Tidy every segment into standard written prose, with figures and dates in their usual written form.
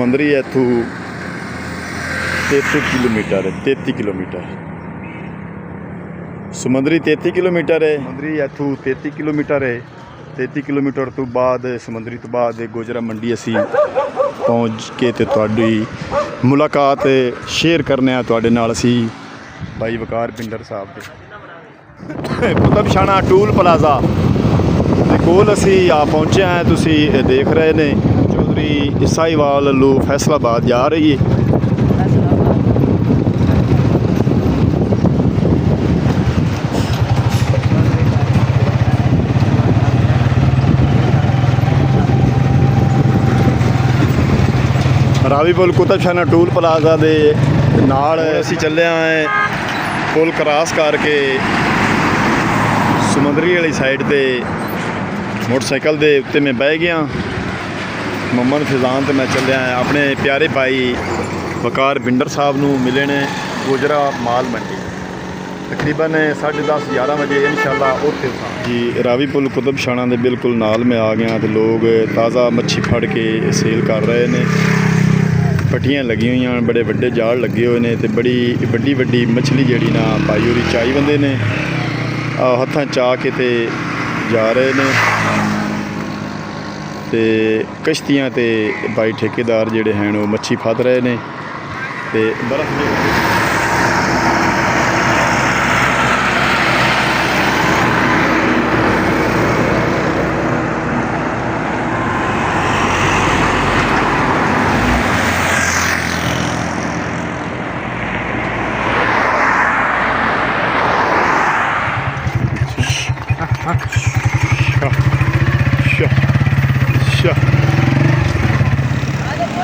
ਸਮੁੰਦਰੀ ਇੱਥੋਂ 33 किलोमीटर है। 33 किलोमीटर ਸਮੁੰਦਰੀ 33 किलोमीटर है। ਸਮੁੰਦਰੀ ਇੱਥੋਂ 33 किलोमीटर है। 33 किलोमीटर ਤੋਂ ਬਾਅਦ ਸਮੁੰਦਰੀ ਤੋਂ ਬਾਅਦ ਗੋਜਰਾ ਮੰਡੀ ਅਸੀਂ ਪਹੁੰਚ ਕੇ ਤੇ ਤੁਹਾਡੀ ਮੁਲਾਕਾਤ ਸ਼ੇਅਰ ਕਰਨੇ ਆ ਤੁਹਾਡੇ ਨਾਲ। ਅਸੀਂ ਬਾਈ ਵਕਾਰ ਪਿੰਡਰ ਸਾਹਿਬ ਦੇ ਕੁਤਬਸ਼ਾਨਾ ਟੂਲ ਪਲਾਜ਼ਾ ਦੇ ਕੋਲ ਅਸੀਂ ਆ ਪਹੁੰਚੇ ਹਾਂ। ਤੁਸੀਂ ਦੇਖ ਰਹੇ ਨੇ ਚੌਧਰੀ ਈਸਾਈਵਾਲ ਲੋ ਫੈਸਲਾਬਾਦ ਜਾ ਰਹੀ ਹੈ। ਰਾਵੀ ਪੁਲ ਕੁਤਬਸ਼ਾਨਾ ਟੂਲ ਪਲਾਜ਼ਾ ਦੇ ਨਾਲ ਅਸੀਂ ਚੱਲੇ ਆਏ। ਪੁਲ ਕਰਾਸ ਕਰਕੇ ਸਮੁੰਦਰੀ ਵਾਲੀ ਸਾਈਡ ਤੇ ਮੋਟਰਸਾਈਕਲ ਦੇ ਉੱਤੇ ਮੈਂ ਬਹਿ ਗਿਆ। ਮੁਹੰਮਦ ਫੈਜ਼ਾਨ ਤੇ ਮੈਂ ਚੱਲਿਆ ਆਪਣੇ ਪਿਆਰੇ ਭਾਈ ਵਕਾਰ ਬਿੰਦਰ ਸਾਹਿਬ ਨੂੰ ਮਿਲਣ ਗੋਜਰਾ ਮਾਲ ਮੰਡੀ ਤਕਰੀਬਨ 10:30 11 ਵਜੇ ਇਨਸ਼ਾਅੱਲਾ ਉੱਥੇ ਜੀ। ਰਾਵੀ ਪੁਲ ਕੁਤਬਸ਼ਾਨਾ ਦੇ ਬਿਲਕੁਲ ਨਾਲ ਮੈਂ ਆ ਗਿਆ ਤੇ ਲੋਕ ਤਾਜ਼ਾ ਮੱਛੀ ਫੜ ਕੇ ਸੇਲ ਕਰ ਰਹੇ ਨੇ। ਪੱਟੀਆਂ ਲੱਗੀਆਂ ਹੋਈਆਂ, ਬੜੇ ਵੱਡੇ ਜਾਲ ਲੱਗੇ ਹੋਏ ਨੇ ਤੇ ਬੜੀ ਵੱਡੀ ਵੱਡੀ ਮੱਛਲੀ ਜਿਹੜੀ ਨਾ ਭਾਈ ਹੋਰੀ ਚਾਈ ਬੰਦੇ ਨੇ ਹੱਥਾਂ ਚਾ ਕੇ ਤੇ ਜਾ ਰਹੇ ਨੇ ਤੇ ਕਸ਼ਤੀਆਂ ਤੇ ਭਾਈ ਠੇਕੇਦਾਰ ਜਿਹੜੇ ਹਨ ਉਹ ਮੱਛੀ ਫੜ ਰਹੇ ਨੇ ਤੇ ਬਰਫ਼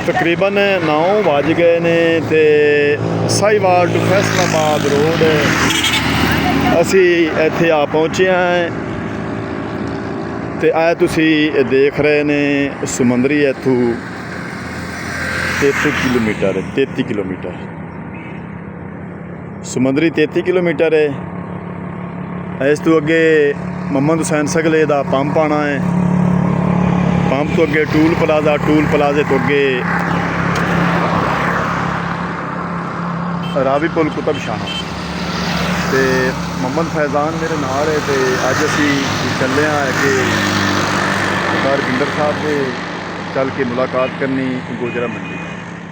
ਤਕਰੀਬਨ 9 ਵੱਜ ਗਏ ਨੇ ਤੇ ਸਾਈਵਾਲ ਟੂ ਫੈਸਲਾਬਾਦ ਰੋਡ ਅਸੀਂ ਇੱਥੇ ਆ ਪਹੁੰਚੇ ਹਾਂ ਤੇ ਆ ਤੁਸੀਂ ਦੇਖ ਰਹੇ ਨੇ ਸਮੁੰਦਰੀ ਇੱਥੋਂ 33 किलोमीटर है। 33 किलोमीटर ਸਮੁੰਦਰੀ 33 किलोमीटर ਹੈ। ਇਸ ਤੋਂ ਅੱਗੇ ਮੁਹੰਮਦ ਹੁਸੈਨ ਸਗਲੇ ਦਾ ਪੰਪ ਆਉਣਾ ਹੈ। ਪੰਪ ਤੋਂ ਅੱਗੇ ਟੂਲ ਪਲਾਜ਼ਾ, ਟੂਲ ਪਲਾਜ਼ੇ ਤੋਂ ਅੱਗੇ ਰਾਵੀ ਪੁਲ ਕੁਤਬਸ਼ਾਨਾ ਤੇ ਮੁਹੰਮਦ ਫੈਜ਼ਾਨ ਮੇਰੇ ਨਾਲ ਹੈ ਤੇ ਅੱਜ ਅਸੀਂ ਚੱਲੇ ਹਾਂ ਕਿ ਵਕਾਰ ਬਿੰਦਰ ਸਾਹਿਬ ਦੇ ਚੱਲ ਕੇ ਮੁਲਾਕਾਤ ਕਰਨੀ ਗੋਜਰਾ ਮੰਡੀ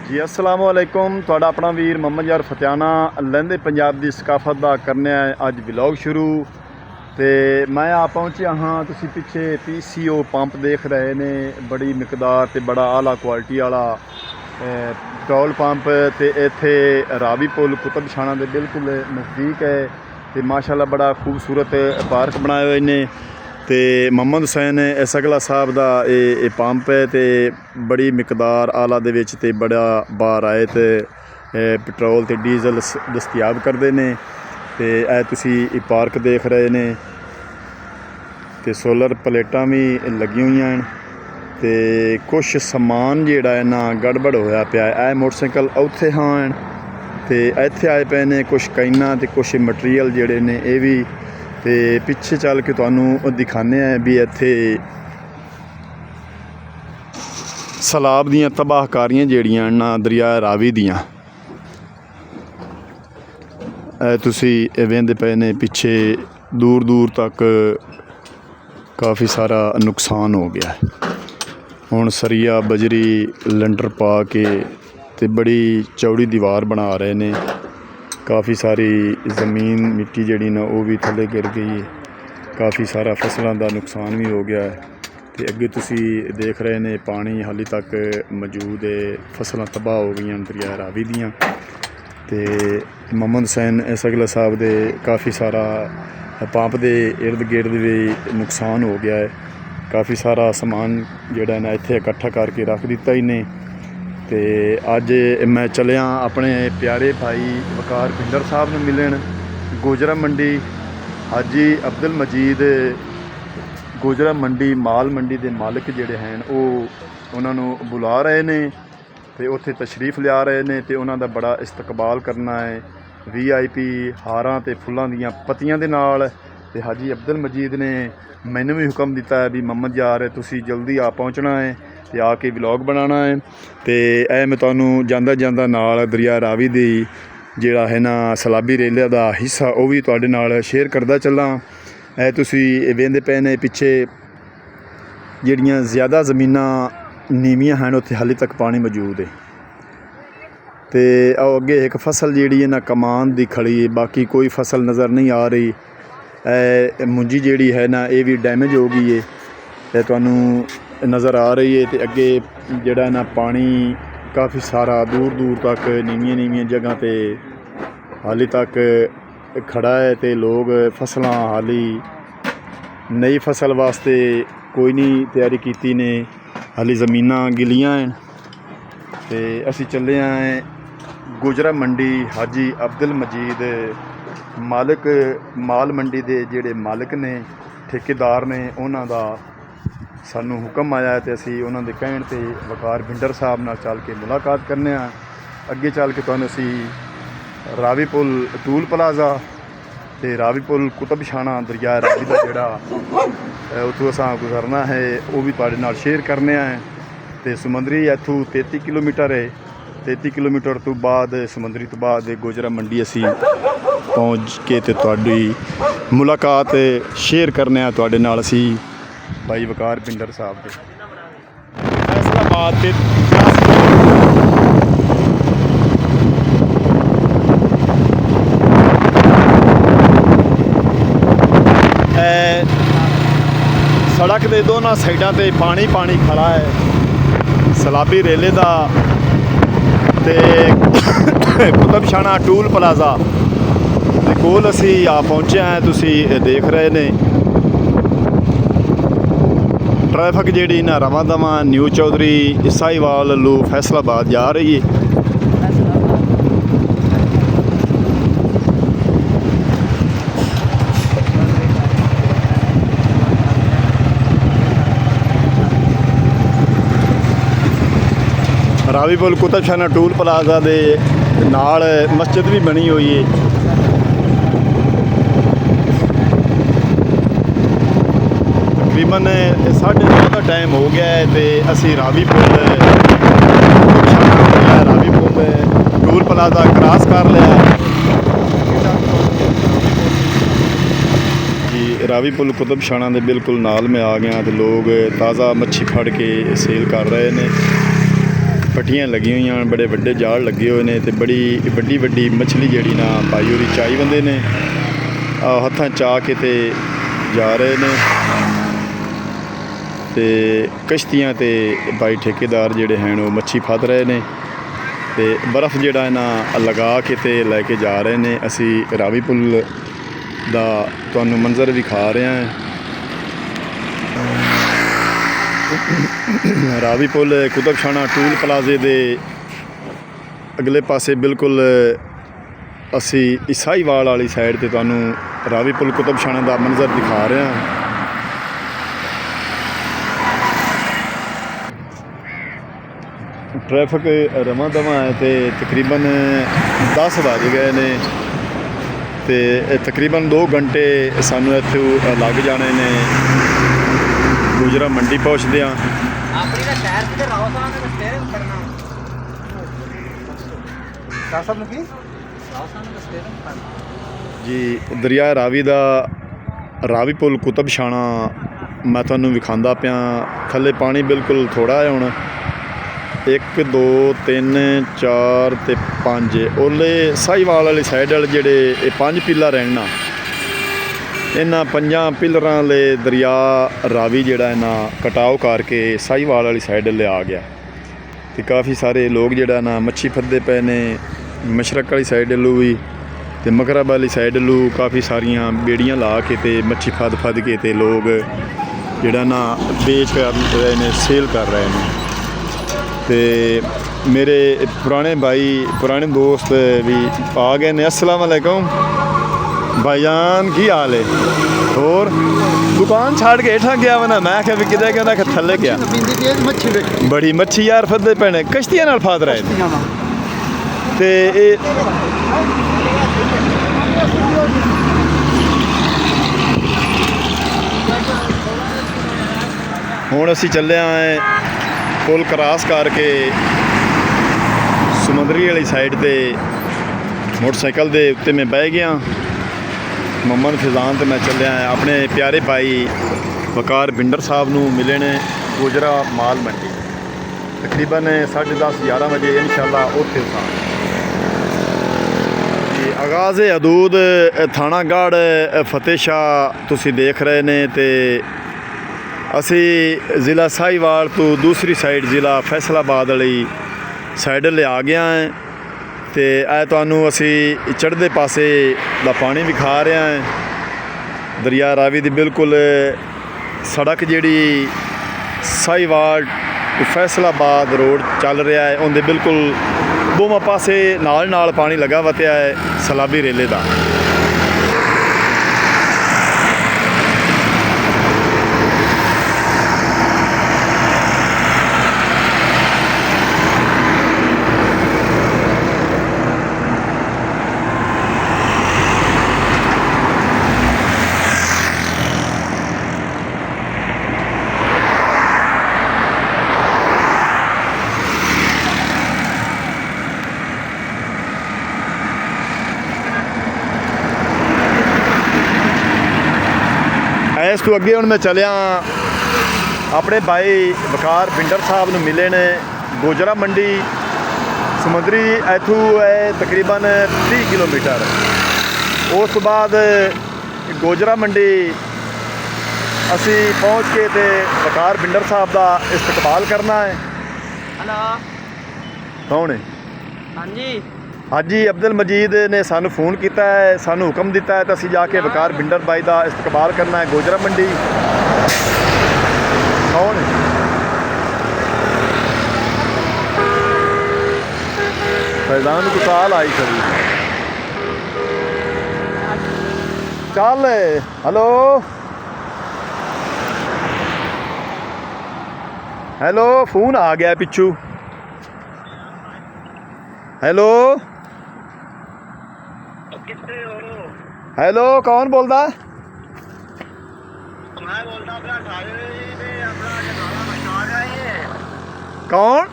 ਜੀ। अस्सलाम वालेकुम। ਤੁਹਾਡਾ ਆਪਣਾ ਵੀਰ ਮੁਹੰਮਦ ਯਾਰ ਫਤਿਆਣਾ ਲਹਿੰਦੇ ਪੰਜਾਬ ਦੀ ਸਕਾਫਤ ਦਾ ਕਰਨੇ ਅੱਜ ਵਲੌਗ ਸ਼ੁਰੂ ਤੇ ਮੈਂ ਆ ਪਹੁੰਚਿਆ ਹਾਂ। ਤੁਸੀਂ ਪਿੱਛੇ PCO ਪੰਪ ਦੇਖ ਰਹੇ ਨੇ, ਬੜੀ ਮਿਕਦਾਰ ਤੇ ਬੜਾ ਆਲਾ ਕੁਆਲਿਟੀ ਵਾਲਾ ਪੈਟਰੋਲ ਪੰਪ ਤੇ ਇੱਥੇ ਰਾਵੀ ਪੁਲ ਕੁਤਬਸ਼ਾਨਾ ਦੇ ਬਿਲਕੁਲ ਨਜ਼ਦੀਕ ਹੈ ਤੇ ਮਾਸ਼ਾਅੱਲਾ ਬੜਾ ਖੂਬਸੂਰਤ ਪਾਰਕ ਬਣਾਏ ਹੋਏ ਨੇ ਤੇ ਮੁਹੰਮਦ ਹੁਸੈਨ ਸਗਲਾ ਸਾਹਿਬ ਦਾ ਇਹ ਪੰਪ ਹੈ ਤੇ ਬੜੀ ਮਿਕਦਾਰ ਆਲਾ ਦੇ ਵਿੱਚ ਤੇ ਬੜਾ ਬਾਰਾਇਤ ਪੈਟਰੋਲ ਤੇ ਡੀਜ਼ਲ ਦਸਤਿਆਬ ਕਰਦੇ ਨੇ ਤੇ ਇਹ ਤੁਸੀਂ ਇਹ ਪਾਰਕ ਦੇਖ ਰਹੇ ਨੇ ਤੇ ਸੋਲਰ ਪਲੇਟਾਂ ਵੀ ਲੱਗੀਆਂ ਹੋਈਆਂ ਹਨ ਤੇ ਕੁਛ ਸਮਾਨ ਜਿਹੜਾ ਨਾ ਗੜਬੜ ਹੋਇਆ ਪਿਆ। ਇਹ ਮੋਟਰਸਾਈਕਲ ਉੱਥੇ ਹਨ ਤੇ ਇੱਥੇ ਆਏ ਪਏ ਨੇ ਕੁਛ ਕਾਈਨਾਂ ਤੇ ਕੁਛ ਮਟੀਰੀਅਲ ਜਿਹੜੇ ਨੇ ਇਹ ਵੀ ਤੇ ਪਿੱਛੇ ਚੱਲ ਕੇ ਤੁਹਾਨੂੰ ਦਿਖਾਉਂਦੇ ਆ ਵੀ ਇੱਥੇ ਸਲਾਬ ਦੀਆਂ ਤਬਾਹਕਾਰੀਆਂ ਜਿਹੜੀਆਂ ਨਾ ਦਰਿਆ ਰਾਵੀ ਦੀਆਂ ਤੁਸੀਂ ਵੇਖਦੇ ਪਏ ਨੇ ਪਿੱਛੇ ਦੂਰ ਦੂਰ ਤੱਕ ਕਾਫੀ ਸਾਰਾ ਨੁਕਸਾਨ ਹੋ ਗਿਆ। ਹੁਣ ਸਰੀਆ ਬਜਰੀ ਲੰਟਰ ਪਾ ਕੇ ਤੇ ਬੜੀ ਚੌੜੀ ਦੀਵਾਰ ਬਣਾ ਰਹੇ ਨੇ। ਕਾਫੀ ਸਾਰੀ ਜ਼ਮੀਨ ਮਿੱਟੀ ਜਿਹੜੀ ਨਾ ਉਹ ਵੀ ਥੱਲੇ ਗਿਰ ਗਈ ਹੈ। ਕਾਫੀ ਸਾਰਾ ਫਸਲਾਂ ਦਾ ਨੁਕਸਾਨ ਵੀ ਹੋ ਗਿਆ ਹੈ ਤੇ ਅੱਗੇ ਤੁਸੀਂ ਦੇਖ ਰਹੇ ਨੇ ਪਾਣੀ ਹਾਲੇ ਤੱਕ ਮੌਜੂਦ ਹੈ। ਫਸਲਾਂ ਤਬਾਹ ਹੋ ਗਈਆਂ ਦਰਿਆ ਰਾਵੀ ਦੀਆਂ ਤੇ ਮੁਹੰਮਦ ਹੁਸੈਨ ਸਗਲਾ ਸਾਹਿਬ ਦੇ ਕਾਫੀ ਸਾਰਾ ਪੰਪ ਦੇ ਇਰਦ ਗਿਰਦ ਵੀ ਨੁਕਸਾਨ ਹੋ ਗਿਆ ਹੈ। ਕਾਫੀ ਸਾਰਾ ਸਮਾਨ ਜਿਹੜਾ ਨਾ ਇੱਥੇ ਇਕੱਠਾ ਕਰਕੇ ਰੱਖ ਦਿੱਤਾ ਇਹਨੇ ਤੇ ਅੱਜ ਮੈਂ ਚੱਲਿਆ ਆਪਣੇ ਪਿਆਰੇ ਭਾਈ ਵਕਾਰ ਬਿੰਦਰ ਸਾਹਿਬ ਨੂੰ ਮਿਲਣ ਗੋਜਰਾ ਮੰਡੀ। ਹਾਜੀ ਅਬਦੁਲ ਮਜੀਦ ਗੋਜਰਾ ਮੰਡੀ ਮਾਲ ਮੰਡੀ ਦੇ ਮਾਲਕ ਜਿਹੜੇ ਹਨ ਉਹ ਉਹਨਾਂ ਨੂੰ ਬੁਲਾ ਰਹੇ ਨੇ ਤੇ ਉੱਥੇ ਤਸ਼ਰੀਫ ਲਿਆ ਰਹੇ ਨੇ ਤੇ ਉਹਨਾਂ ਦਾ ਬੜਾ ਇਸਤਕਬਾਲ ਕਰਨਾ ਹੈ VIP ਹਾਰਾਂ ਤੇ ਫੁੱਲਾਂ ਦੀਆਂ ਪੱਤੀਆਂ ਦੇ ਨਾਲ। ਤੇ ਹਾਜੀ ਅਬਦੁਲ ਮਜੀਦ ਨੇ ਮੈਨੂੰ ਵੀ ਹੁਕਮ ਦਿੱਤਾ ਹੈ ਵੀ ਮੁਹੰਮਦ ਯਾਰ ਤੁਸੀਂ ਜਲਦੀ ਆ ਪਹੁੰਚਣਾ ਹੈ ਤੇ ਆ ਕੇ ਵਲੌਗ ਬਣਾਉਣਾ ਹੈ। ਤੇ ਇਹ ਮੈਂ ਤੁਹਾਨੂੰ ਜਾਂਦਾ ਜਾਂਦਾ ਨਾਲ ਦਰਿਆ ਰਾਵੀ ਦੀ ਜਿਹੜਾ ਹੈ ਨਾ ਸਲਾਬੀ ਰੇਲੇ ਦਾ ਹਿੱਸਾ ਉਹ ਵੀ ਤੁਹਾਡੇ ਨਾਲ ਸ਼ੇਅਰ ਕਰਦਾ ਚੱਲਾਂ। ਇਹ ਤੁਸੀਂ ਵੇਖਦੇ ਪਏ ਨੇ ਪਿੱਛੇ ਜਿਹੜੀਆਂ ਜ਼ਿਆਦਾ ਜ਼ਮੀਨਾਂ ਨੀਵੀਆਂ ਹਨ ਉੱਥੇ ਹਾਲੇ ਤੱਕ ਪਾਣੀ ਮੌਜੂਦ ਹੈ। ਤੇ ਉਹ ਅੱਗੇ ਇੱਕ ਫਸਲ ਜਿਹੜੀ ਹੈ ਨਾ ਕਮਾਨ ਦੀ ਖੜੀ ਹੈ, ਬਾਕੀ ਕੋਈ ਫਸਲ ਨਜ਼ਰ ਨਹੀਂ ਆ ਰਹੀ। ਇਹ ਮੁੰਜੀ ਜਿਹੜੀ ਹੈ ਨਾ ਇਹ ਵੀ ਡੈਮੇਜ ਹੋ ਗਈ ਹੈ ਤੇ ਤੁਹਾਨੂੰ ਨਜ਼ਰ ਆ ਰਹੀ ਹੈ। ਤੇ ਅੱਗੇ ਜਿਹੜਾ ਨਾ ਪਾਣੀ ਕਾਫੀ ਸਾਰਾ ਦੂਰ ਦੂਰ ਤੱਕ ਨੀਵੀਆਂ ਜਗ੍ਹਾ ਤੇ ਹਾਲੇ ਤੱਕ ਖੜਾ ਹੈ ਤੇ ਲੋਕ ਫਸਲਾਂ ਹਾਲੀ ਨਈ ਫਸਲ ਵਾਸਤੇ ਕੋਈ ਨਹੀਂ ਤਿਆਰੀ ਕੀਤੀ ਨੇ, ਹਾਲੀ ਜ਼ਮੀਨਾਂ ਗਿੱਲੀਆਂ ਹਨ। ਤੇ ਅਸੀਂ ਚੱਲੇ ਹਾਂ ਗੁਜਰਾ ਮੰਡੀ ਹਾਜੀ ਅਬਦੁਲ ਮਜੀਦ ਮਾਲ ਮੰਡੀ ਦੇ ਜਿਹੜੇ ਮਾਲਕ ਨੇ ਠੇਕੇਦਾਰ ਨੇ ਉਹਨਾਂ ਦਾ ਸਾਨੂੰ ਹੁਕਮ ਆਇਆ ਤੇ ਅਸੀਂ ਉਹਨਾਂ ਦੇ ਕਹਿਣ ਤੇ ਵਕਾਰ ਬਿੰਡਰ ਸਾਹਿਬ ਨਾਲ ਚੱਲ ਕੇ ਮੁਲਾਕਾਤ ਕਰਨੇ ਆ। ਅੱਗੇ ਚੱਲ ਕੇ ਤੁਹਾਨੂੰ ਅਸੀਂ ਰਾਵੀ ਪੁਲ ਟੂਲ ਪਲਾਜ਼ਾ ਤੇ ਰਾਵੀ ਪੁਲ ਕੁਤਬਸ਼ਾਨਾ ਦਰਿਆ ਰਾਵੀ ਦਾ ਜਿਹੜਾ ਉੱਥੋਂ ਅਸਾਂ ਗੁਜ਼ਰਨਾ ਹੈ ਉਹ ਵੀ ਤੁਹਾਡੇ ਨਾਲ ਸ਼ੇਅਰ ਕਰਨੇ ਆ। ਤੇ ਸਮੁੰਦਰੀ ਇੱਥੋਂ 33 ਕਿਲੋਮੀਟਰ ਹੈ। 33 ਕਿਲੋਮੀਟਰ ਤੋਂ ਬਾਅਦ ਸਮੁੰਦਰੀ ਤੋਂ ਬਾਅਦ ਗੁਜਰਾ ਮੰਡੀ ਅਸੀਂ ਪਹੁੰਚ ਕੇ ਤੇ ਤੁਹਾਡੀ ਮੁਲਾਕਾਤ ਸ਼ੇਅਰ ਕਰਨੇ ਆ ਤੁਹਾਡੇ ਨਾਲ ਅਸੀਂ ਭਾਈ ਵਕਾਰ ਬਿੰਡਰ ਸਾਹਿਬ ਦੇ ਫੈਸਲਾਬਾਦ ਤੇ सड़क के दोनों साइडों पे पानी खड़ा है। सलाबी रेले का ते कुतबशाना टूल प्लाजा के कोल असी आ पहुँचे हैं। तुसी देख रहे ने ट्रैफिक जी ना रवा दवा न्यू चौधरी ईसाईवाल लू फैसलाबाद जा रही है। ਰਾਵੀ ਪੁਲ ਕੁਤਬਸ਼ਾਨਾ ਟੂਲ ਪਲਾਜ਼ਾ ਦੇ ਨਾਲ ਮਸਜਿਦ ਵੀ ਬਣੀ ਹੋਈ ਹੈ। ਤਕਰੀਬਨ 9:30 ਦਾ ਟਾਈਮ ਹੋ ਗਿਆ ਹੈ ਤੇ ਅਸੀਂ ਰਾਵੀ ਪੁਲ ਟੂਲ ਪਲਾਜ਼ਾ ਕ੍ਰਾਸ ਕਰ ਲਿਆ ਜੀ। ਰਾਵੀ ਪੁਲ ਕੁਤਬਸ਼ਾਨਾ ਦੇ ਬਿਲਕੁਲ ਨਾਲ ਮੈਂ ਆ ਗਿਆ ਤੇ ਲੋਕ ਤਾਜ਼ਾ ਮੱਛੀ ਫੜ ਕੇ ਸੇਲ ਕਰ ਰਹੇ ਨੇ। ਪੱਟੀਆਂ ਲੱਗੀਆਂ ਹੋਈਆਂ, ਬੜੇ ਵੱਡੇ ਜਾਲ ਲੱਗੇ ਹੋਏ ਨੇ ਤੇ ਬੜੀ ਵੱਡੀ ਮੱਛਲੀ ਜਿਹੜੀ ਨਾ ਪਾਈ ਹੋਈ ਚਾਈ ਬੰਦੇ ਨੇ ਹੱਥਾਂ ਚਾ ਕੇ ਤੇ ਜਾ ਰਹੇ ਨੇ। ਤੇ ਕਸ਼ਤੀਆਂ ਤੇ ਭਾਈ ਠੇਕੇਦਾਰ ਜਿਹੜੇ ਹਨ ਉਹ ਮੱਛੀ ਫੜ ਰਹੇ ਨੇ ਤੇ ਬਰਫ਼ ਜਿਹੜਾ ਨਾ ਲਗਾ ਕੇ ਤੇ ਲੈ ਕੇ ਜਾ ਰਹੇ ਨੇ। ਅਸੀਂ ਰਾਵੀ ਪੁਲ ਦਾ ਤੁਹਾਨੂੰ ਮੰਜ਼ਰ ਵਿਖਾ ਰਹੇ ਹਾਂ। ਰਾਵੀ ਪੁਲ ਕੁਤਬਸ਼ਾਨਾ ਟੂਲ ਪਲਾਜ਼ੇ ਦੇ ਅਗਲੇ ਪਾਸੇ ਬਿਲਕੁਲ ਅਸੀਂ ਈਸਾਈਵਾਲ ਵਾਲੀ ਸਾਈਡ ਤੇ ਤੁਹਾਨੂੰ ਰਾਵੀ ਪੁਲ ਕੁਤਬਸ਼ਾਨਾ ਦਾ ਮੰਜ਼ਰ ਦਿਖਾ ਰਹੇ ਹਾਂ। ट्रैफिक रवा दवा है तो तकरीबन 10 बज गए ने ते तकरीबन 2 घंटे सानू इत्थों लग जाने ने गुजरा मंडी पहुँचदे जी। दरिया रावी दा रावी पुल कुतबशाना मैं तुहानू विखांदा पिया। थल्ले पानी बिल्कुल थोड़ा है हुण 1 2 3 4 ते 5 ओले साहिवाल वाली साइड वाले जेडे 5 पिलर हैं ना इन्हां 5 पिलरां ले दरिया रावी जेड़ा है ना कटाव करके साहिवाल वाली साइड ले आ गया ते काफ़ी सारे लोग जेड़ा ना मच्छी फदे पे ने। मशरक वाली साइड लू भी ते मगरब वाली साइड लू काफ़ी सारियां बेड़ियां ला के ते मच्छी फद के ते लोग जेड़ा ना बेच कर रहे ने, सेल कर रहे हैं। ते मेरे पुराने भाई पुराने दोस्त भी आ गए ने। अस्सलाम वालेकुम भाईजान, की हाल है? और दुकान छाड़ के हेठा गया वना मैं क्या भी किधर गया कि थल्ले गया बड़ी मच्छी यार फदे पैने कश्तियां नाल फाद रहे ते हुण असीं चले आए ਪੁਲ ਕਰਾਸ ਕਰਕੇ ਸਮੁੰਦਰੀ ਵਾਲੀ ਸਾਈਡ ਤੇ ਮੋਟਰਸਾਈਕਲ ਦੇ ਉੱਤੇ ਮੈਂ ਬਹਿ ਗਿਆ। ਮੁਹੰਮਦ ਫੈਜ਼ਾਨ ਤੇ ਮੈਂ ਚੱਲਿਆ ਆਪਣੇ ਪਿਆਰੇ ਭਾਈ ਵਕਾਰ ਬਿੰਡਰ ਸਾਹਿਬ ਨੂੰ ਮਿਲਣ ਗੁਜਰਾ ਮਾਲ ਮੰਡੀ। ਤਕਰੀਬਨ 10:30 11 ਵਜੇ ਇਨਸ਼ਾਅੱਲਾ ਉੱਥੇ ਸਾਂ। ਆਗਾਜ਼ ਹਦੂਦ ਥਾਣਾ ਗੜ੍ਹ ਫਤਿਹ ਸ਼ਾਹ ਤੁਸੀਂ ਦੇਖ ਰਹੇ ਨੇ ਤੇ ਅਸੀਂ ਜ਼ਿਲ੍ਹਾ ਸਾਹੀਵਾਲ ਤੋਂ ਦੂਸਰੀ ਸਾਈਡ ਜ਼ਿਲ੍ਹਾ ਫੈਸਲਾਬਾਦ ਵਾਲੀ ਸਾਈਡ ਲਿਆ ਗਿਆ ਹੈ ਤੇ ਇਹ ਤੁਹਾਨੂੰ ਅਸੀਂ ਚੜ੍ਹਦੇ ਪਾਸੇ ਦਾ ਪਾਣੀ ਵਿਖਾ ਰਿਹਾ ਹੈ। ਦਰਿਆ ਰਾਵੀ ਦੀ ਬਿਲਕੁਲ ਸੜਕ ਜਿਹੜੀ ਸਾਹੀਵਾਲ ਫੈਸਲਾਬਾਦ ਰੋਡ ਚੱਲ ਰਿਹਾ ਹੈ ਉਹਦੇ ਬਿਲਕੁਲ ਦੋਵਾਂ ਪਾਸੇ ਨਾਲ ਪਾਣੀ ਲੱਗਾ ਵਤਿਆ ਹੈ ਸਲਾਬੀ ਰੇਲੇ ਦਾ। ਇਸ ਤੋਂ ਅੱਗੇ ਹੁਣ ਮੈਂ ਚੱਲਿਆ ਆਪਣੇ ਭਾਈ ਵਕਾਰ ਬਿੰਡਰ ਸਾਹਿਬ ਨੂੰ ਮਿਲਣ ਗੋਜਰਾ ਮੰਡੀ ਸਮੁੰਦਰੀ ਇੱਥੋਂ ਹੈ ਤਕਰੀਬਨ 30 ਕਿਲੋਮੀਟਰ। ਉਸ ਤੋਂ ਬਾਅਦ ਗੋਜਰਾ ਮੰਡੀ ਅਸੀਂ ਪਹੁੰਚ ਕੇ ਤੇ ਵਕਾਰ ਬਿੰਡਰ ਸਾਹਿਬ ਦਾ ਇਸਤਕਬਾਲ ਕਰਨਾ ਹੈ। ਹੈਲੋ ਕੌਣ ਹੈ? ਹਾਂਜੀ ਹਾਜੀ ਅਬਦੁਲ ਮਜੀਦ ਨੇ ਸਾਨੂੰ ਫੋਨ ਕੀਤਾ ਹੈ, ਸਾਨੂੰ ਹੁਕਮ ਦਿੱਤਾ ਹੈ ਤਾਂ ਅਸੀਂ ਜਾ ਕੇ ਵਕਾਰ ਬਿੰਡਰ ਬਾਈ ਦਾ ਇਸਤਕਬਾਲ ਕਰਨਾ ਹੈ ਗੋਜਰਾ ਮੰਡੀ। ਕੌਣ ਫੈਜ਼ਾਨ ਨੂੰ ਕਾਲ ਆਈ ਖੜੀ ਚੱਲ। ਹੈਲੋ ਹੈਲੋ ਫੋਨ ਆ ਗਿਆ ਪਿੱਛੂ। ਹੈਲੋ ਹੈਲੋ ਕੌਣ ਬੋਲਦਾ? ਮੈਂ ਬੋਲਦਾ ਆਪਣਾ ਤੇ ਆਪਣਾ ਲਾਲਾ ਮੁਸ਼ਤਾਕ ਹੈ। ਕੌਣ?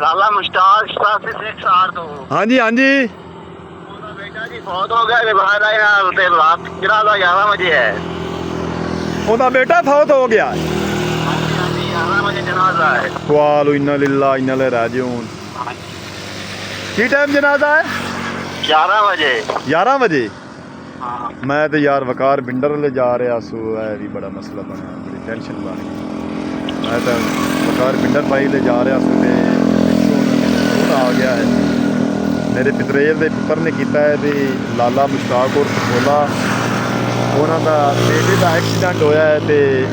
ਲਾਲਾ ਮੁਸ਼ਤਾਕ ਸ਼ੇਖ ਸਾਰ ਤੋਂ। ਹਾਂਜੀ ਹਾਂਜੀ ਉਹਦਾ ਬੇਟਾ ਜੀ ਫੌਤ ਹੋ ਗਿਆ ਵਿਵਾਹ ਦਾ ਯਾਰ ਤੇ ਰਾਤ ਜਨਾਜ਼ਾ 11 ਵਜੇ ਹੈ। ਉਹਦਾ ਬੇਟਾ ਫੌਤ ਹੋ ਗਿਆ। ਹਾਂਜੀ 11 ਵਜੇ ਜਨਾਜ਼ਾ ਹੈ। ਵਾਲੋ ਇਨਾ ਲਿਲਾ ਇਨਾ ਲੈ ਰਾਜੂਨ। ਕੀ ਟਾਈਮ ਜਨਾਜ਼ਾ ਹੈ? 11 ਵਜੇ 11 ਵਜੇ। ਹਾਂ ਮੈਂ ਤੇ ਯਾਰ ਵਕਾਰ ਬਿੰਡਰ ਲੈ ਜਾ ਰਿਹਾ ਸੋ ਇਹ ਵੀ ਬੜਾ ਮਸਲਾ ਬਣਿਆ, ਬੜੀ ਟੈਨਸ਼ਨ ਬਣ ਗਈ। ਮੈਂ ਤਾਂ ਵਕਾਰ ਬਿੰਡਰ ਭਾਈ ਲੈ ਜਾ ਰਿਹਾ ਸੋ ਤੇ ਪਿੱਛੋਂ ਆ ਗਿਆ ਹੈ। ਮੇਰੇ ਪਿਤਰੇਲ ਦੇ ਪੁੱਤਰ ਨੇ ਕੀਤਾ ਹੈ ਤੇ ਲਾਲਾ ਮੁਸ਼ਤਾਕ ਔਰ ਫੋਲਾ ਉਹਨਾਂ ਦਾ ਬੇਟੇ ਦਾ ਐਕਸੀਡੈਂਟ ਹੋਇਆ ਹੈ ਤੇ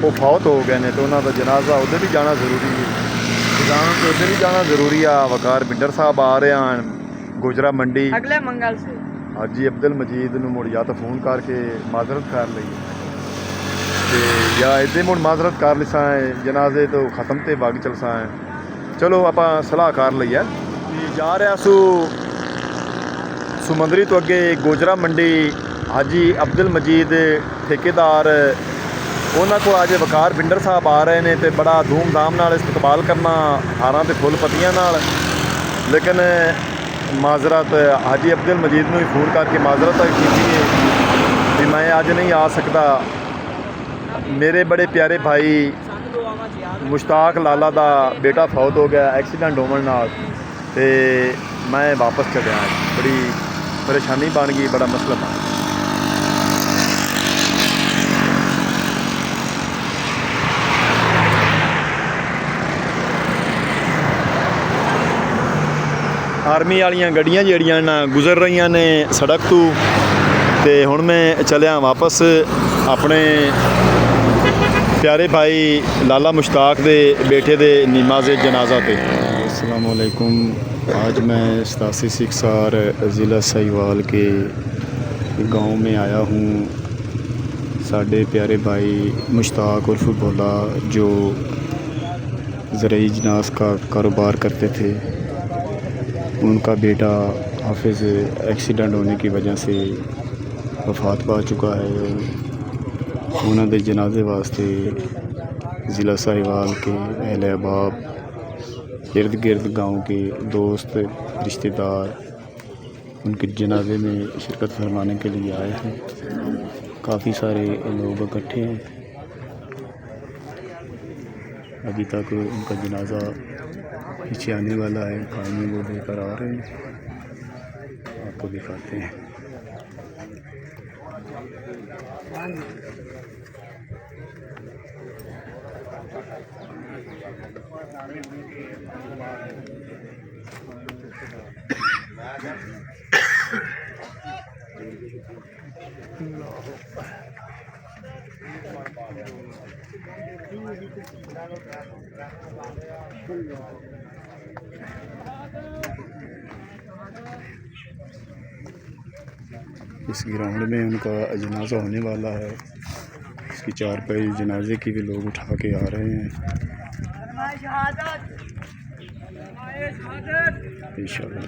ਉਹ ਫੌਤ ਹੋ ਗਏ ਨੇ ਤੇ ਉਹਨਾਂ ਦਾ ਜਨਾਜ਼ਾ ਉੱਧਰ ਵੀ ਜਾਣਾ ਜ਼ਰੂਰੀ ਹੈ। ਉੱਧਰ ਵੀ ਜਾਣਾ ਜ਼ਰੂਰੀ ਆ। ਵਕਾਰ ਬਿੰਡਰ ਸਾਹਿਬ ਆ ਰਹੇ ਹਨ ਗੁਜਰਾ ਮੰਡੀ ਅਗਲੇ ਮੰਗਲ ਸੇ। ਹਾਜੀ ਅਬਦੁਲ ਮਜੀਦ ਨੂੰ ਮੁੜ ਜਾਂ ਤਾਂ ਫੋਨ ਕਰਕੇ ਮਾਜ਼ਰਤ ਕਰ ਲਈ ਤੇ ਜਾਂ ਇੱਦਾਂ ਮੁੜ ਮਾਜ਼ਰਤ ਕਰ ਲਿਸਾਂ ਜਨਾਜ਼ੇ ਤੋਂ ਖਤਮ ਤੇ ਵਗ ਚਲਸਾਂ। ਚਲੋ ਆਪਾਂ ਸਲਾਹ ਕਰ ਲਈ ਹੈ। ਜਾ ਰਿਹਾ ਸੋ ਸਮੁੰਦਰੀ ਤੋਂ ਅੱਗੇ ਗੋਜਰਾ ਮੰਡੀ ਹਾਜੀ ਅਬਦੁਲ ਮਜੀਦ ਠੇਕੇਦਾਰ ਉਹਨਾਂ ਕੋਲ ਅੱਜ ਵਕਾਰ ਬਿੰਡਰ ਸਾਹਿਬ ਆ ਰਹੇ ਨੇ ਤੇ ਬੜਾ ਧੂਮਧਾਮ ਨਾਲ ਇਸਤਕਬਾਲ ਕਰਨਾ ਹਾਰਾਂ ਤੇ ਫੁੱਲ ਪੱਤੀਆਂ ਨਾਲ। ਲੇਕਿਨ ਮਾਜ਼ਰਤ ਹਾਜੀ ਅਬਦੁਲ ਮਜੀਦ ਨੂੰ ਹੀ ਫੋਨ ਕਰਕੇ ਮਾਜ਼ਰਤ ਕੀਤੀ ਹੈ ਵੀ ਮੈਂ ਅੱਜ ਨਹੀਂ ਆ ਸਕਦਾ। ਮੇਰੇ ਬੜੇ ਪਿਆਰੇ ਭਾਈ ਮੁਸ਼ਤਾਕ ਲਾਲਾ ਦਾ ਬੇਟਾ ਫੌਤ ਹੋ ਗਿਆ ਐਕਸੀਡੈਂਟ ਹੋਣ ਨਾਲ ਤੇ ਮੈਂ ਵਾਪਸ ਚਲਿਆ। ਬੜੀ ਪਰੇਸ਼ਾਨੀ ਬਣ ਗਈ, ਬੜਾ ਮਸਲਾ ਬਣ ਗਿਆ। ਆਰਮੀ ਵਾਲੀਆਂ ਗੱਡੀਆਂ ਜਿਹੜੀਆਂ ਨਾ ਗੁਜ਼ਰ ਰਹੀਆਂ ਨੇ ਸੜਕ ਤੋਂ ਤੇ ਹੁਣ ਮੈਂ ਚੱਲਿਆ ਵਾਪਸ ਆਪਣੇ ਪਿਆਰੇ ਭਾਈ ਲਾਲਾ मुश्ताक ਦੇ बेटे ਦੇ नमाज़ जनाजा पे। अस्सलाम वालेकुम। आज मैं 87 सिक्सार ज़िला साहिवाल के गांव में आया हूँ। साढ़े प्यारे भाई मुश्ताक उर्फ भोला जो ज़रूरी जनाज का कारोबार करते थे, उनका बेटा हाफिज़ एक्सीडेंट होने की वजह से वफ़ात पा चुका है। उन्होंने जनाजे वास्ते ज़िला साहिवाल के अहले अहबाब, इर्द गिर्द गाँव के दोस्त रिश्तेदार उनके जनाजे में शिरकत फरमाने के लिए आए हैं। काफ़ी सारे लोग इकट्ठे हैं। अभी तक उनका जनाजा पीछे आने वाला है, कायमे वो लेकर आ रहे हैं, आपको दिखाते हैं। इस ग्राउंड में उनका जनाजा होने वाला है। इसकी चारपाई जनाजे की भी लोग उठा के आ रहे हैं इंशाअल्लाह।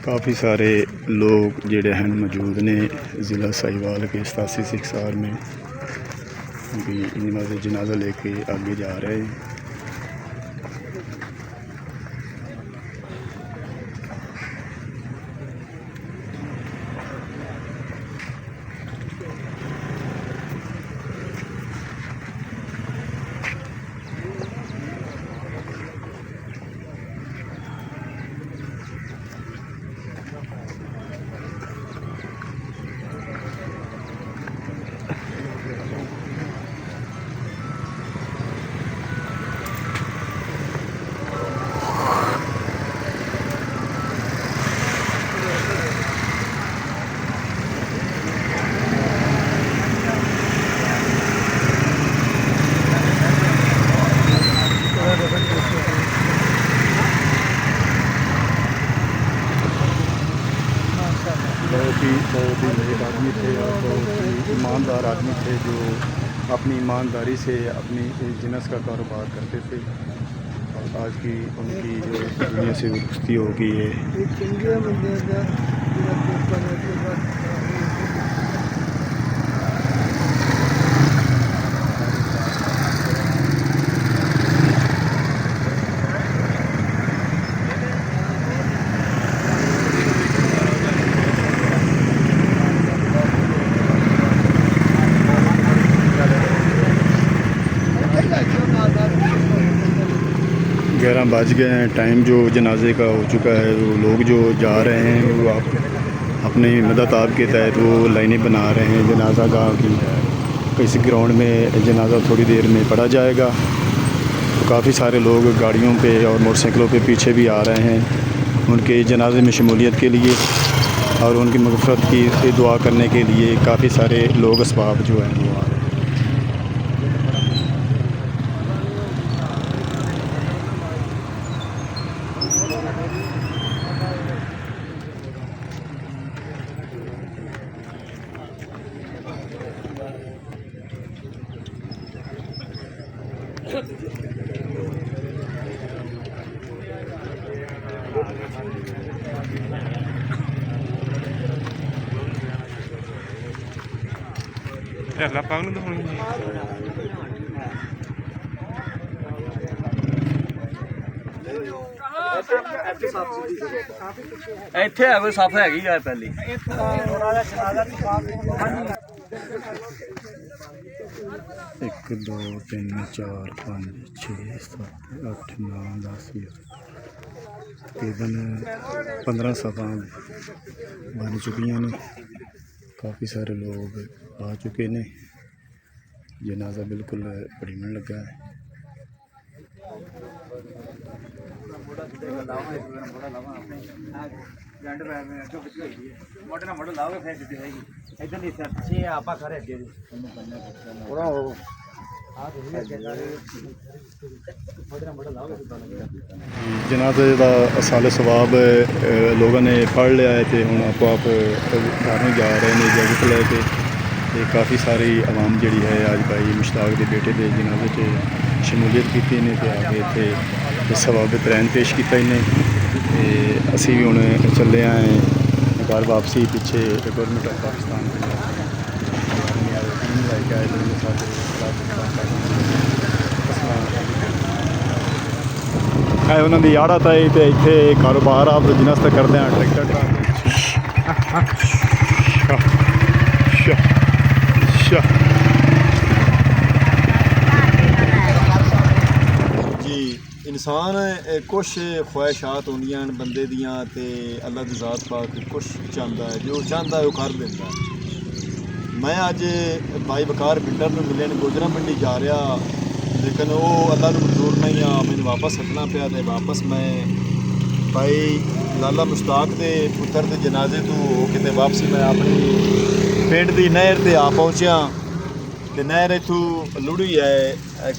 काफ़ी सारे लोग जेड़े हैं मौजूद ने ज़िला साहिवाल के 87 सिक्सार में भी नमाज़ जनाजा लेके आगे जा रहे हैं। बहुत ही नेक आदमी थे और बहुत ही ईमानदार आदमी थे जो अपनी ईमानदारी से अपनी जिनस का कारोबार करते थे। और आज की उनकी जो दुनिया से रुखसती हो गई है। ग्यारह बज गए हैं, टाइम जो जनाजे का हो चुका है। वो लोग जो जा रहे हैं वो अपने मदताब के तहत वो लाइनें बना रहे हैं जनाजा गाह की। इस ग्राउंड में जनाजा थोड़ी देर में पड़ा जाएगा। तो काफ़ी सारे लोग गाड़ियों पे और मोटरसाइकिलों पे पीछे भी आ रहे हैं उनके जनाजे में शमूलियत के लिए और उनकी मग़फ़िरत की दुआ करने के लिए। काफ़ी सारे लोग असबाब जो हैं वो आ रहे हैं। lapang dong. ਇੱਥੇ ਹੈ ਕੋਈ ਸਫ ਹੈਗੀ ਆ ਪਹਿਲੀ 1 2 3 4 5 6 7 8 9 10 तकरीबन 15 सफ़ा बन चुकी ने। काफ़ी सारे लोग आ चुके ने। जनाजा बिल्कुल पढ़ने लगा है। ਮੋਟੇ ਨਾਲ ਮੋਟਾ ਲਾਓਗੇ ਫਿਰ ਦਿੱਤੀ ਹੋਏਗੀ ਇਧਰ ਨਹੀਂ ਸੱਚੇ ਆਪਾਂ ਖੜੇ ਅੱਗੇ ਪੂਰਾ ਹੋ जनाजे का साल सवाब लोगों ने पढ़ लिया है तो हूँ आप घर में जा रहे हैं इजाजत लैके तो काफ़ी सारी आवाम जी है अज भाई मुश्ताक के बेटे के जनाजे च शमूलीयत की ने तो आके इतने सवाब तरैन पेश किया इन्हें असी भी हूँ चले आए घर वापसी पिछे गौरमेंट ऑफ पाकिस्तान लैके आए उन्होंने यार आता है तो इतने कारोबार आप जिन्हें करते हैं ट्रैक्टर जी इंसान कुछ ख्वाहिशात होंदियां बंदे दियां ते अल्लाह दी ज़ात पाक कुछ चाहता है जो चाहता है वो कर देता है। मैं अज भाई बकार बिल्डर में मिलने गोजरा मंडी जा रहा लेकिन वो अल्लाह को मंजूर नहीं आ मैंने वापस हटना पाया तो वापस मैं भाई लाला मुश्ताक के पुत्र के जनाजे तो कितने वापसी मैं अपनी पिंड की नहर से आ पहुँचा तो नहर इतों लुड़ी है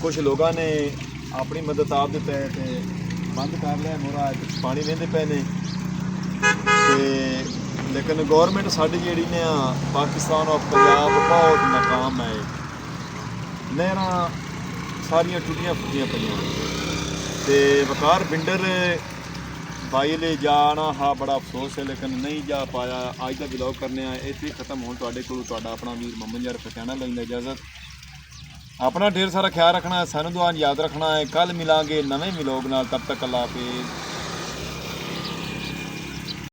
कुछ लोगों ने अपनी मदद आप दे बंद कर लिया मोरा पानी लेंदे पे ने लेकिन गौरमेंट साड़ी जी ने पाकिस्तान और पंजाब बहुत नाकाम है नहर सारिया टुटियां फुटियां पे वकार बिंडर भाई ले जाना हा बड़ा अफसोस है लेकिन नहीं जा पाया। अज का ब्लॉग करने इतने खत्म हो अपना वीर मोहम्मद यार फटियाना लेंगे इजाजत अपना ढेर सारा ख्याल रखना है सानू दुआ याद रखना है। कल मिलांगे नवे ब्लॉग नाल तब तक अल्लाह हाफिज़।